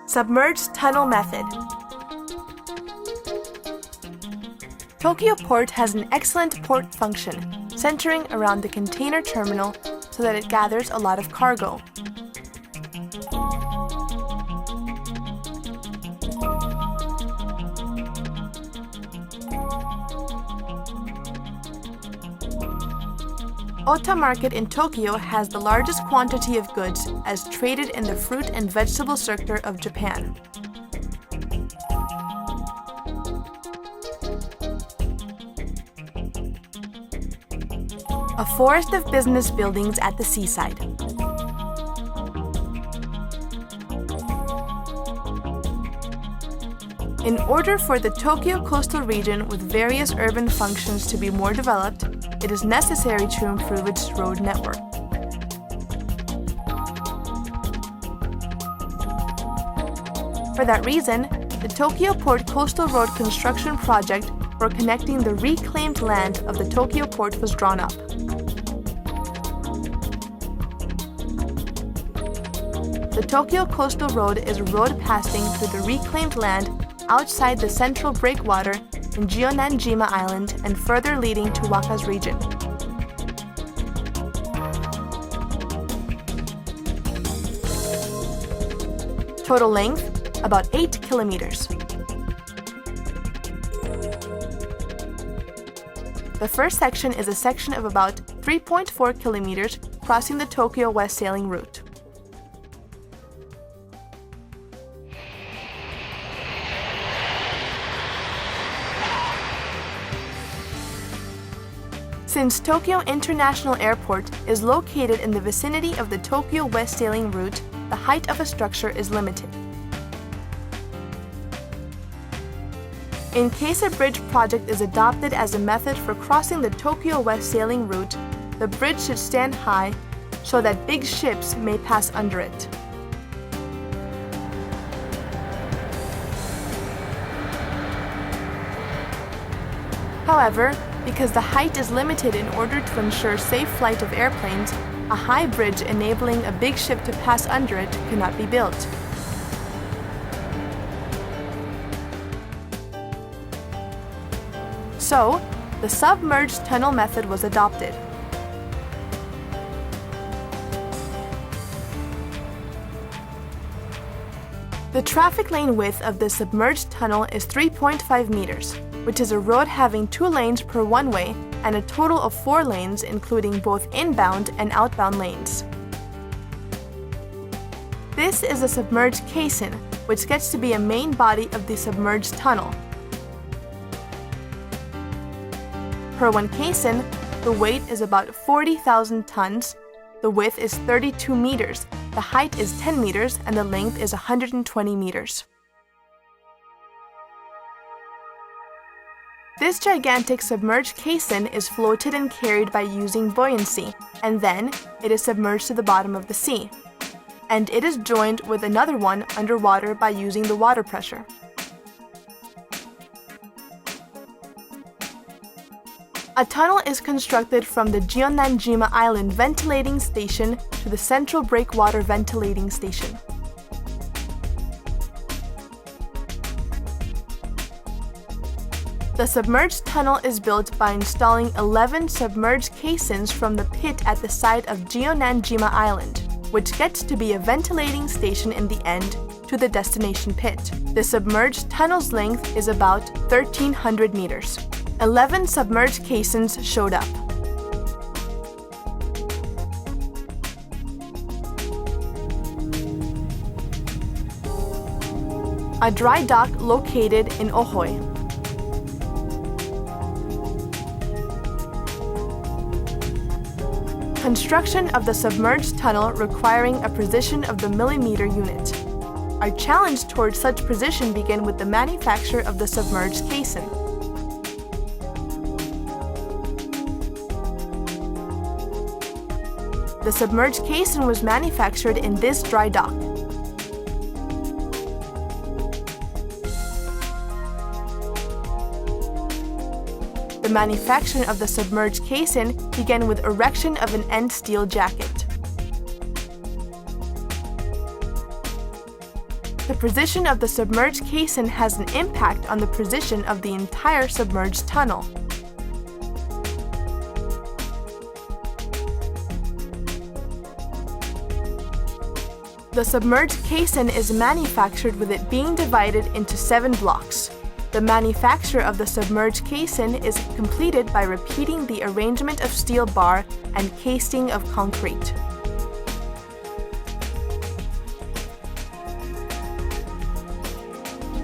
Submerged tunnel method. Tokyo Port has an excellent port function, centering around the container terminal so that it gathers a lot of cargo. Ota Market in Tokyo has the largest quantity of goods as traded in the fruit and vegetable sector of Japan. A forest of business buildings at the seaside. In order for the Tokyo coastal region with various urban functions to be more developed, it is necessary to improve its road network. For that reason, the Tokyo Port Coastal Road construction project for connecting the reclaimed land of the Tokyo Port was drawn up. The Tokyo Coastal Road is a road passing through the reclaimed land outside the central breakwater in Jeonnanjima Island and further leading to Waka's region. Total length, about 8 kilometers. The first section is a section of about 3.4 kilometers crossing the Tokyo West sailing route. Since Tokyo International Airport is located in the vicinity of the Tokyo West sailing route, the height of a structure is limited. In case a bridge project is adopted as a method for crossing the Tokyo West sailing route, the bridge should stand high so that big ships may pass under it. However, because the height is limited in order to ensure safe flight of airplanes, a high bridge enabling a big ship to pass under it cannot be built. So, the submerged tunnel method was adopted. The traffic lane width of the submerged tunnel is 3.5 meters, which is a road having 2 lanes per one-way and a total of 4 lanes including both inbound and outbound lanes. This is a submerged caisson, which gets to be a main body of the submerged tunnel. Per one caisson, the weight is about 40,000 tons, the width is 32 meters, the height is 10 meters, and the length is 120 meters. This gigantic submerged caisson is floated and carried by using buoyancy, and then it is submerged to the bottom of the sea. And it is joined with another one underwater by using the water pressure. A tunnel is constructed from the Jeonnanjima Island ventilating station to the central breakwater ventilating station. The submerged tunnel is built by installing 11 submerged caissons from the pit at the side of Jeonnanjima Island, which gets to be a ventilating station in the end to the destination pit. The submerged tunnel's length is about 1,300 meters. 11 submerged caissons showed up. A dry dock located in Ohoi. Construction of the submerged tunnel requiring a precision of the millimeter unit. Our challenge towards such precision began with the manufacture of the submerged caisson. The submerged caisson was manufactured in this dry dock. The manufacture of the submerged caisson began with erection of an end steel jacket. The position of the submerged caisson has an impact on the position of the entire submerged tunnel. The submerged caisson is manufactured with it being divided into 7 blocks. The manufacture of the submerged caisson is completed by repeating the arrangement of steel bar and casing of concrete.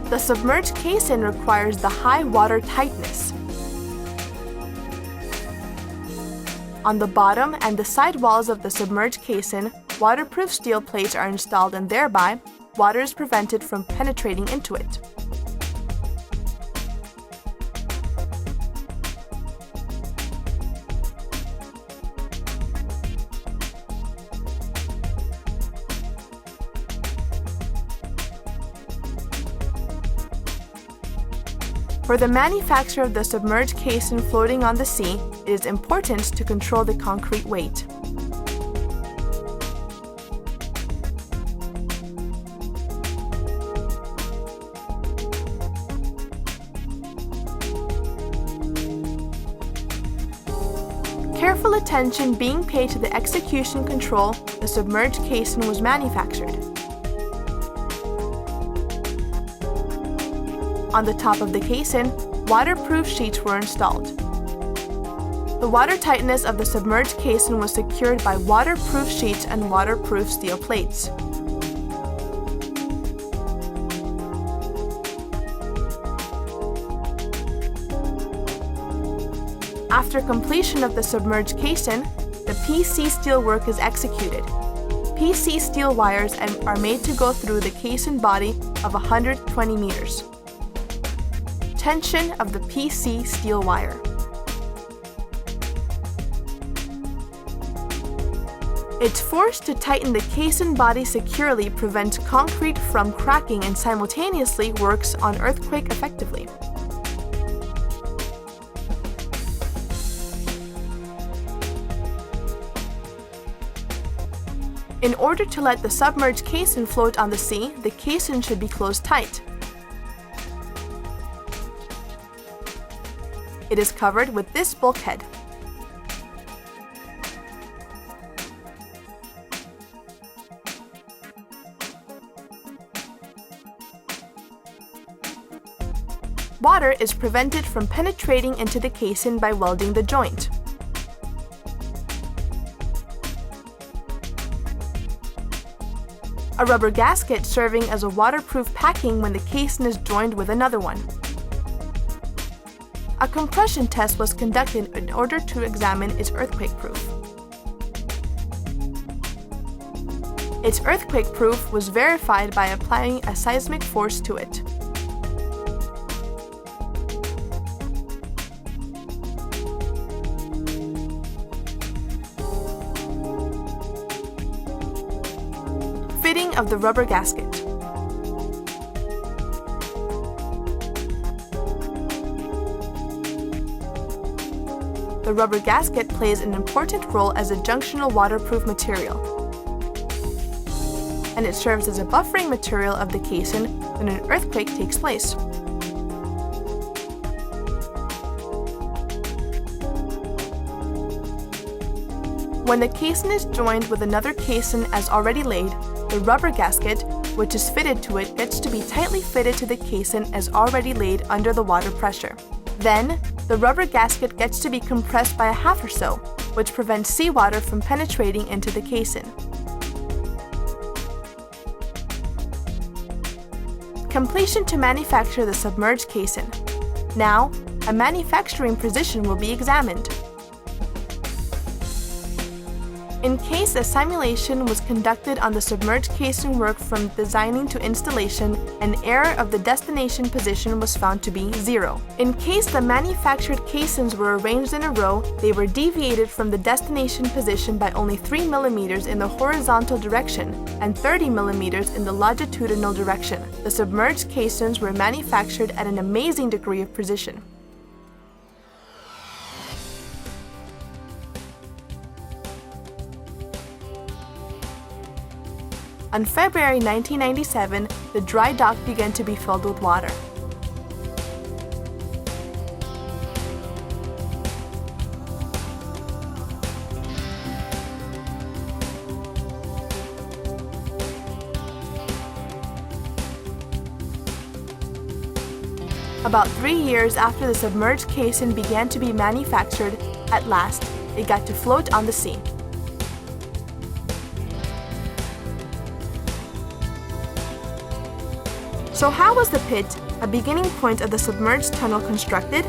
The submerged caisson requires the high water tightness. On the bottom and the side walls of the submerged caisson, waterproof steel plates are installed and thereby, water is prevented from penetrating into it. For the manufacture of the submerged caisson floating on the sea, it is important to control the concrete weight. Careful attention being paid to the execution control, the submerged caisson was manufactured. On the top of the caisson, waterproof sheets were installed. The water tightness of the submerged caisson was secured by waterproof sheets and waterproof steel plates. After completion of the submerged caisson, the PC steel work is executed. PC steel wires are made to go through the caisson body of 120 meters. Tension of the PC steel wire. Its force to tighten the caisson body securely prevents concrete from cracking and simultaneously works on earthquake effectively. In order to let the submerged caisson float on the sea, the caisson should be closed tight. It is covered with this bulkhead. Water is prevented from penetrating into the caisson by welding the joint. A rubber gasket serving as a waterproof packing when the caisson is joined with another one. A compression test was conducted in order to examine its earthquake proof. Its earthquake proof was verified by applying a seismic force to it. Fitting of the rubber gasket. The rubber gasket plays an important role as a junctional waterproof material, and it serves as a buffering material of the caisson when an earthquake takes place. When the caisson is joined with another caisson as already laid, the rubber gasket, which is fitted to it, gets to be tightly fitted to the caisson as already laid under the water pressure. Then, the rubber gasket gets to be compressed by a half or so, which prevents seawater from penetrating into the caisson. Completion to manufacture the submerged caisson. Now, a manufacturing position will be examined. In case a simulation was conducted on the submerged caisson work from designing to installation, an error of the destination position was found to be 0. In case the manufactured caissons were arranged in a row, they were deviated from the destination position by only 3 mm in the horizontal direction and 30 mm in the longitudinal direction. The submerged caissons were manufactured at an amazing degree of precision. On February 1997, the dry dock began to be filled with water. About 3 years after the submerged caisson began to be manufactured, at last, it got to float on the sea. So how was the pit, a beginning point of the submerged tunnel, constructed?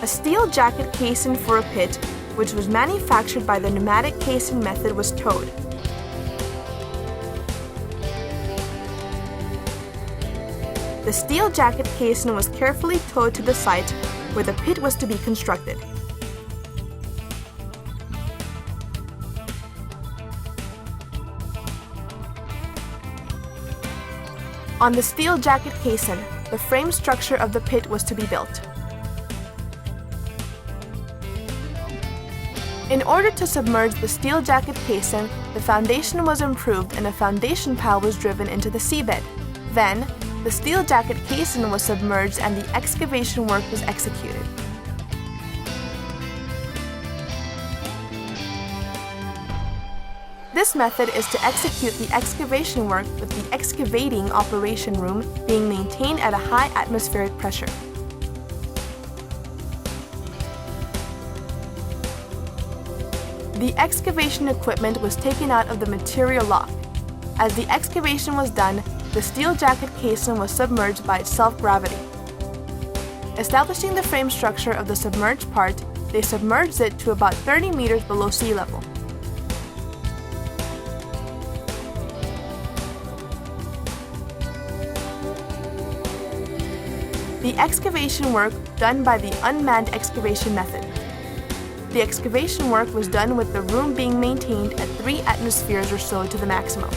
A steel jacket caisson for a pit, which was manufactured by the pneumatic caisson method, was towed. The steel jacket caisson was carefully towed to the site where the pit was to be constructed. On the steel jacket caisson, the frame structure of the pit was to be built. In order to submerge the steel jacket caisson, the foundation was improved and a foundation pile was driven into the seabed. Then, the steel jacket caisson was submerged and the excavation work was executed. This method is to execute the excavation work with the excavating operation room being maintained at a high atmospheric pressure. The excavation equipment was taken out of the material lock. As the excavation was done, the steel jacket caisson was submerged by its self-gravity. Establishing the frame structure of the submerged part, they submerged it to about 30 meters below sea level. The excavation work done by the unmanned excavation method. The excavation work was done with the room being maintained at 3 atmospheres or so to the maximum.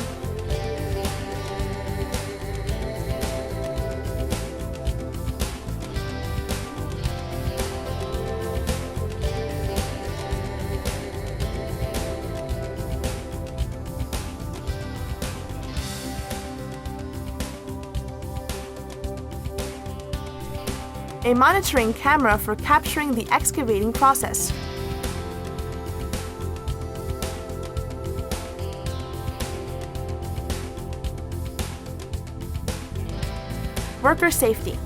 A monitoring camera for capturing the excavating process. Worker safety.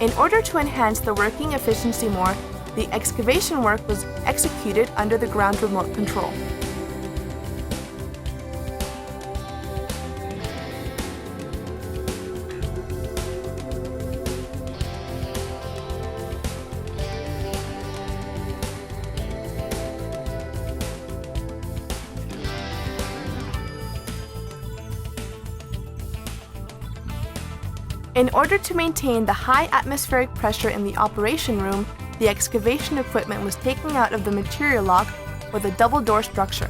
In order to enhance the working efficiency more, the excavation work was executed under the ground remote control. In order to maintain the high atmospheric pressure in the operation room, the excavation equipment was taken out of the material lock with a double door structure.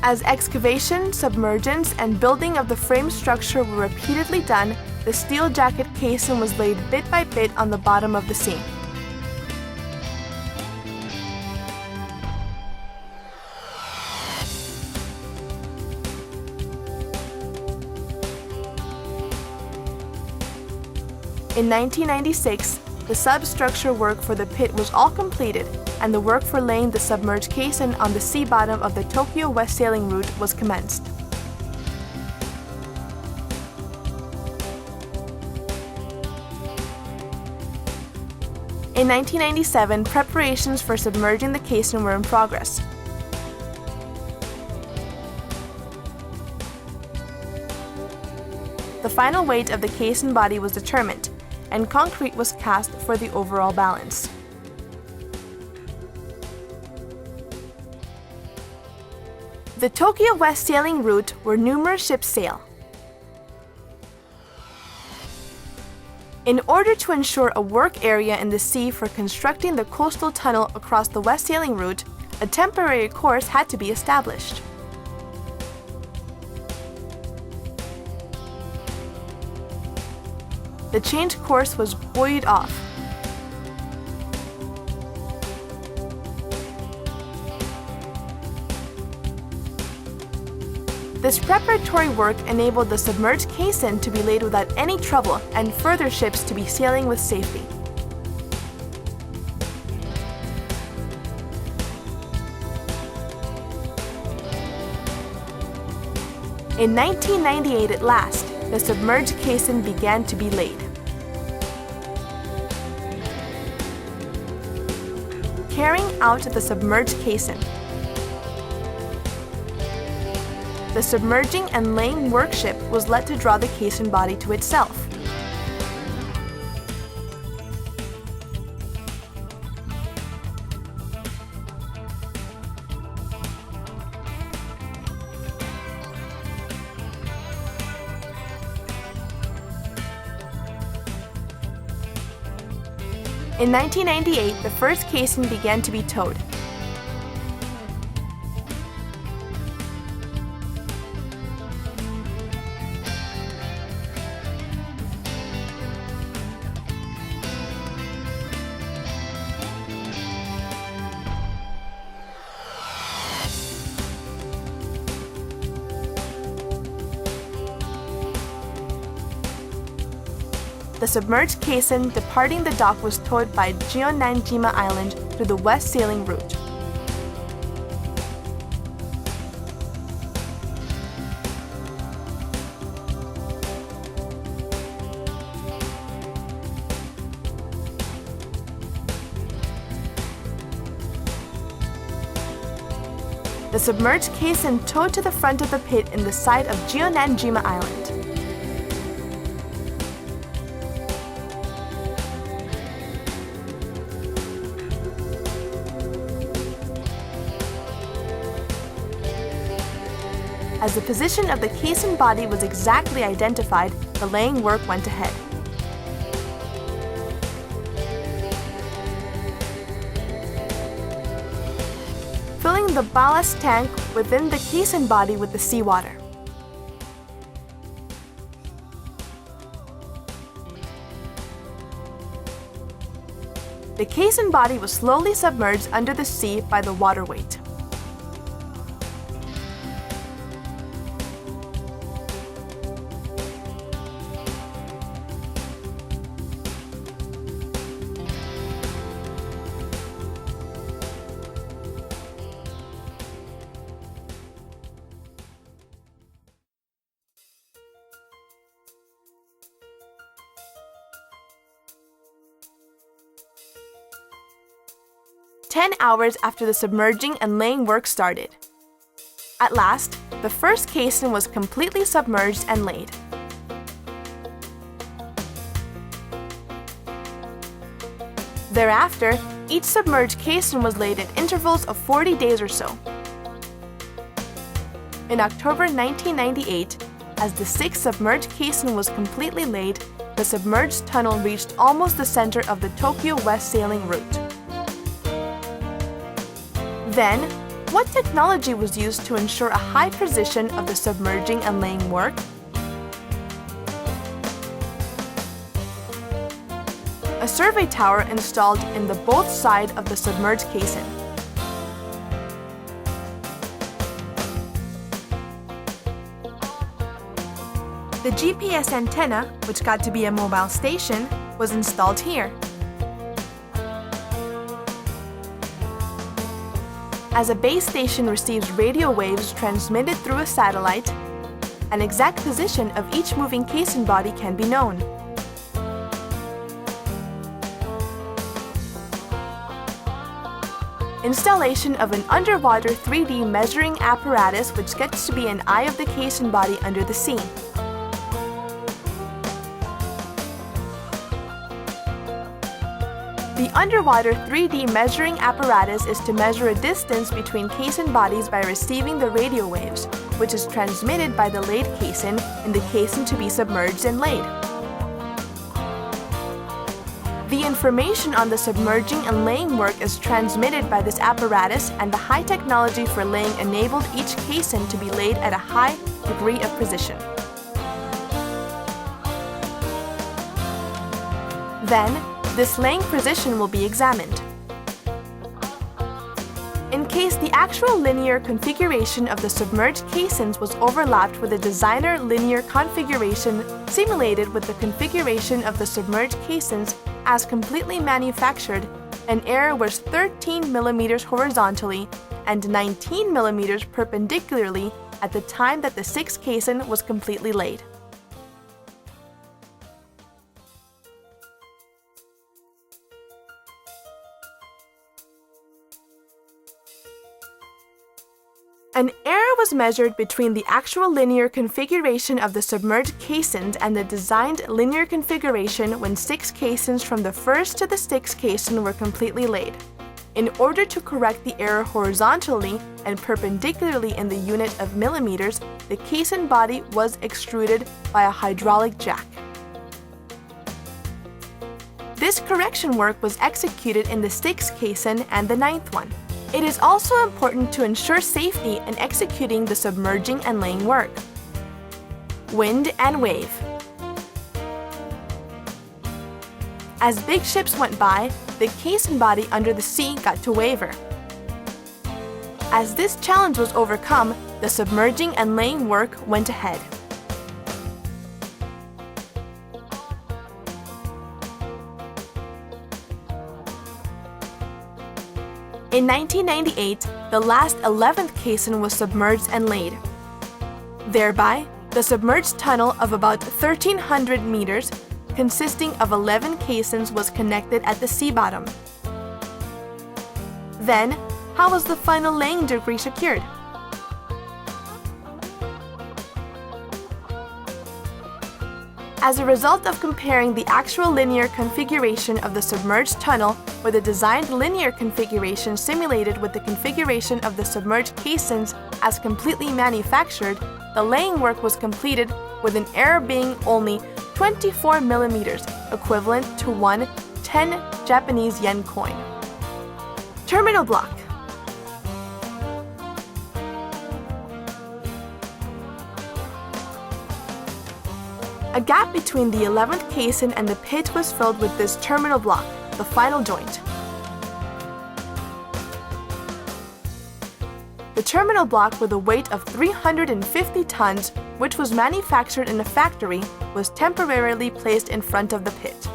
As excavation, submergence, and building of the frame structure were repeatedly done, the steel jacket caisson was laid bit by bit on the bottom of the sea. In 1996, the substructure work for the pit was all completed, and the work for laying the submerged caisson on the sea bottom of the Tokyo West sailing route was commenced. In 1997, preparations for submerging the caisson were in progress. The final weight of the caisson body was determined, and concrete was cast for the overall balance. The Tokyo West sailing route where numerous ships sail. In order to ensure a work area in the sea for constructing the coastal tunnel across the west sailing route, a temporary course had to be established. the change course was buoyed off. This preparatory work enabled the submerged caisson to be laid without any trouble and further ships to be sailing with safety. In 1998 at last, the submerged caisson began to be laid. Carrying out the submerged caisson. The submerging and laying workship was let to draw the caisson body to itself. In 1998, the first caisson began to be towed. The submerged caisson departing the dock was towed by Jeonnanjima Island to the west sailing route. The submerged caisson towed to the front of the pit in the site of Jeonnanjima Island. As the position of the caisson body was exactly identified, the laying work went ahead. Filling the ballast tank within the caisson body with the seawater. The caisson body was slowly submerged under the sea by the water weight. "10 hours after the submerging and laying work started. At last, the first caisson was completely submerged and laid. Thereafter, each submerged caisson was laid at intervals of 40 days or so. In October 1998, as the sixth submerged caisson was completely laid, the submerged tunnel reached almost the center of the Tokyo west sailing route. Then, what technology was used to ensure a high precision of the submerging and laying work? A survey tower installed in the both side of the submerged caisson. The GPS antenna, which got to be a mobile station, was installed here. As a base station receives radio waves transmitted through a satellite, an exact position of each moving caisson body can be known. Installation of an underwater 3D measuring apparatus which gets to be an eye of the caisson body under the sea. The underwater 3D measuring apparatus is to measure a distance between caisson bodies by receiving the radio waves, which is transmitted by the laid caisson in the caisson to be submerged and laid. The information on the submerging and laying work is transmitted by this apparatus, and the high technology for laying enabled each caisson to be laid at a high degree of precision. Then, this laying position will be examined. In case the actual linear configuration of the submerged casings was overlapped with a designer linear configuration simulated with the configuration of the submerged casings as completely manufactured, an error was 13 mm horizontally and 19 mm perpendicularly at the time that the sixth casing was completely laid. An error was measured between the actual linear configuration of the submerged casings and the designed linear configuration when six casings from the first to the sixth casing were completely laid. In order to correct the error horizontally and perpendicularly in the unit of millimeters, the casing body was extruded by a hydraulic jack. This correction work was executed in the sixth casing and the ninth one. It is also important to ensure safety in executing the submerging and laying work. Wind and wave. As big ships went by, the casing body under the sea got to waver. As this challenge was overcome, the submerging and laying work went ahead. In 1998, the last 11th casing was submerged and laid. Thereby, the submerged tunnel of about 1,300 meters, consisting of 11 casings, was connected at the sea bottom. Then, how was the final laying degree secured? As a result of comparing the actual linear configuration of the submerged tunnel with the designed linear configuration simulated with the configuration of the submerged casings as completely manufactured, the laying work was completed with an error being only 24 millimeters, equivalent to one 10 Japanese yen coin. Terminal block. A gap between the 11th casing and the pit was filled with this terminal block, the final joint. The terminal block with a weight of 350 tons, which was manufactured in a factory, was temporarily placed in front of the pit.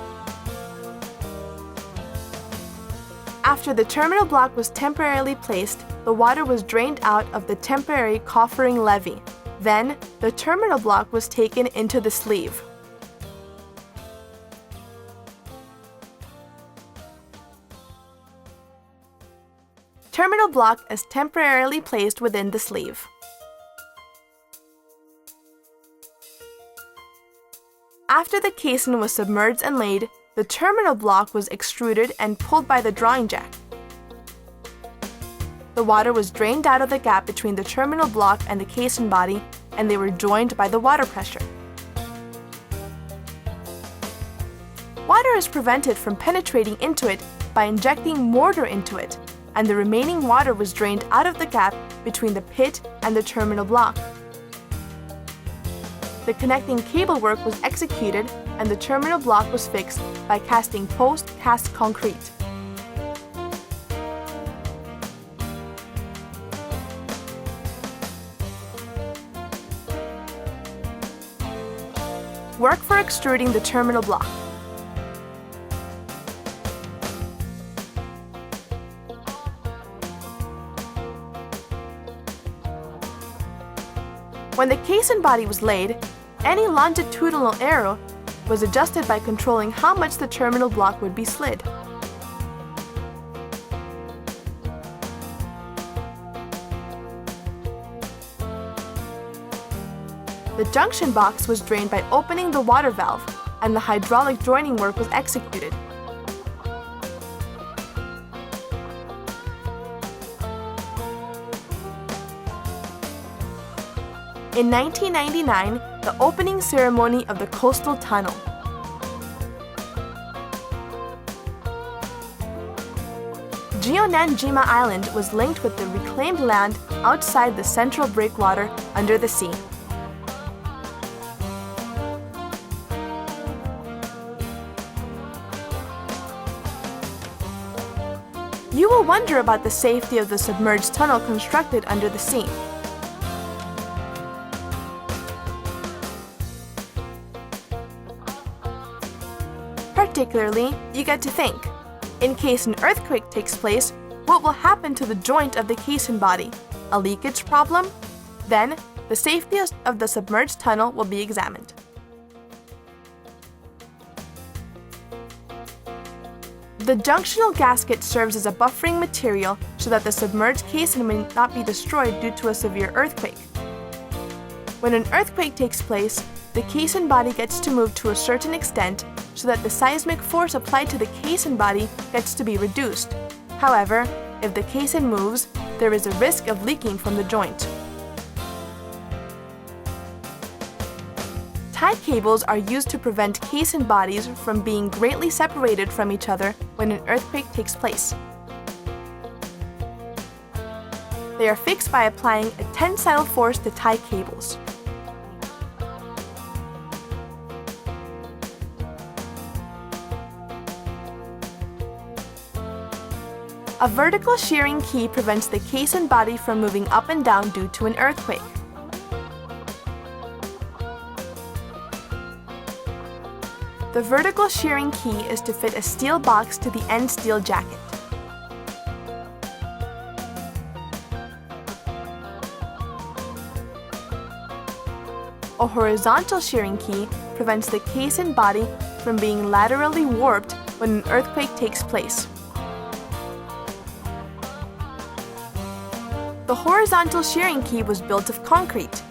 After the terminal block was temporarily placed, the water was drained out of the temporary coffering levee. Then, the terminal block was taken into the sleeve. Terminal block is temporarily placed within the sleeve. After the casing was submerged and laid, the terminal block was extruded and pulled by the drawing jack. The water was drained out of the gap between the terminal block and the casing body, and they were joined by the water pressure. Water is prevented from penetrating into it by injecting mortar into it, and the remaining water was drained out of the gap between the pit and the terminal block. The connecting cable work was executed, and the terminal block was fixed by casting post-cast concrete. Work for extruding the terminal block. When the casing body was laid, any longitudinal arrow was adjusted by controlling how much the terminal block would be slid. The junction box was drained by opening the water valve, and the hydraulic joining work was executed. In 1999, the opening ceremony of the coastal tunnel. Jima Island was linked with the reclaimed land outside the central breakwater under the sea. You will wonder about the safety of the submerged tunnel constructed under the sea. Particularly, you get to think, in case an earthquake takes place, what will happen to the joint of the caisson body? A leakage problem? Then, the safety of the submerged tunnel will be examined. The junctional gasket serves as a buffering material so that the submerged caisson may not be destroyed due to a severe earthquake. When an earthquake takes place, the caisson body gets to move to a certain extent so that the seismic force applied to the caisson body gets to be reduced. However, if the caisson moves, there is a risk of leaking from the joint. Tie cables are used to prevent caisson bodies from being greatly separated from each other when an earthquake takes place. They are fixed by applying a tensile force to tie cables. A vertical shearing key prevents the caisson body from moving up and down due to an earthquake. The vertical shearing key is to fit a steel box to the end steel jacket. A horizontal shearing key prevents the caisson body from being laterally warped when an earthquake takes place. The horizontal shearing key was built of concrete.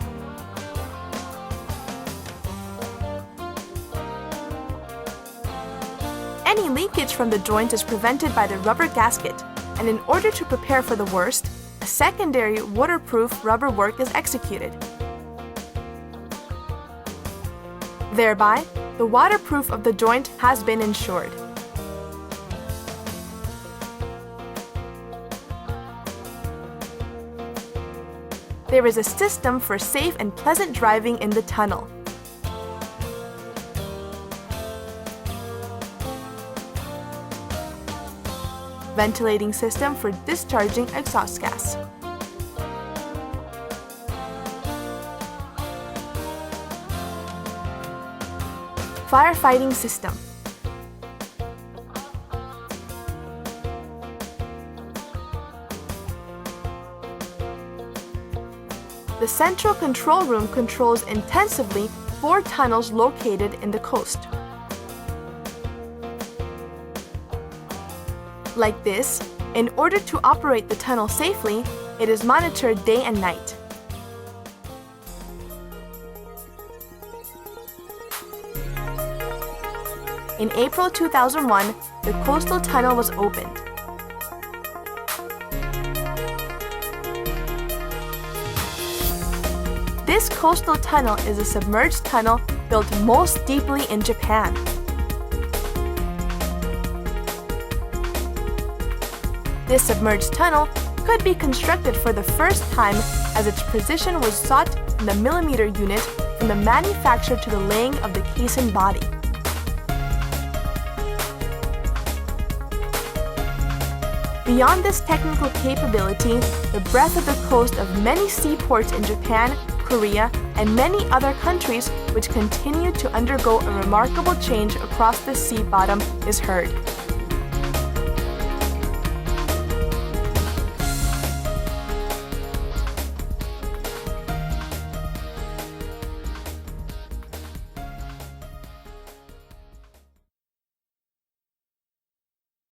Any leakage from the joint is prevented by the rubber gasket, and in order to prepare for the worst, a secondary waterproof rubber work is executed. Thereby, the waterproof of the joint has been ensured. There is a system for safe and pleasant driving in the tunnel. Ventilating system for discharging exhaust gas. Firefighting system. The central control room controls intensively 4 tunnels located in the coast. Like this, in order to operate the tunnel safely, it is monitored day and night. In April 2001, the coastal tunnel was opened. This coastal tunnel is a submerged tunnel built most deeply in Japan. This submerged tunnel could be constructed for the first time as its precision was sought in the millimeter unit from the manufacture to the laying of the caisson body. Beyond this technical capability, the breadth of the coast of many seaports in Japan, Korea, and many other countries which continue to undergo a remarkable change across the sea bottom is heard.